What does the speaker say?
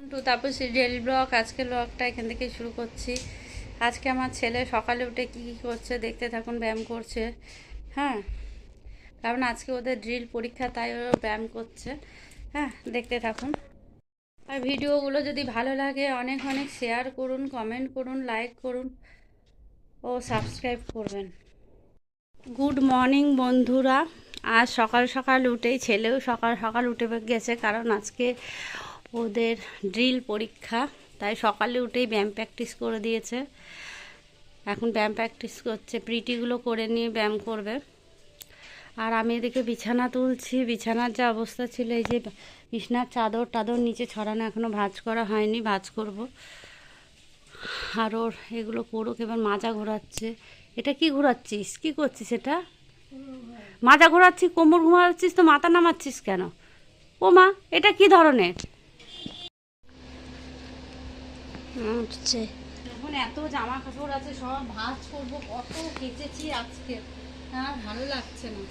Tapasi daily blog, আজকে ব্লগটা এখান থেকে শুরু করছি। আজকে আমার ছেলে সকালে উঠে কী কী করছে দেখতে থাকুন। ব্যায়াম করছে, হ্যাঁ, কারণ আজকে ওদের ড্রিল পরীক্ষা, তাই ও ব্যায়াম করছে। হ্যাঁ, দেখতে থাকুন। আর ভিডিওগুলো যদি ভালো লাগে অনেক অনেক শেয়ার করুন, কমেন্ট করুন, লাইক করুন ও সাবস্ক্রাইব করবেন। গুড মর্নিং বন্ধুরা। আজ সকাল সকাল উঠেই, ছেলেও সকাল সকাল উঠে গেছে, কারণ আজকে ওদের ড্রিল পরীক্ষা, তাই সকালে উঠেই ব্যায়াম প্র্যাকটিস করে দিয়েছে। এখন ব্যায়াম প্র্যাকটিস করছে, প্রিটিগুলো করে নিয়ে ব্যায়াম করবে। আর আমি এদিকে বিছানা তুলছি। বিছানার যা অবস্থা ছিল, এই যে বিছানার চাদর নিচে ছড়ানো, এখনও ভাঁজ করা হয়নি, ভাঁজ করব। আর ওর এগুলো করুক। এবার মাজা ঘোরাচ্ছে। এটা কি ঘোরাচ্ছিস, কি করছিস? এটা মাজা ঘোরাচ্ছিস, কোমর ঘুমাচ্ছিস, তো মাথা নামাচ্ছিস কেন? ও মা, এটা কি ধরনের? এখন এত জামা কাপড় আছে, সব ভাঁজ করবো। কত কেচেছি আজকে, আর ভালো লাগছে না।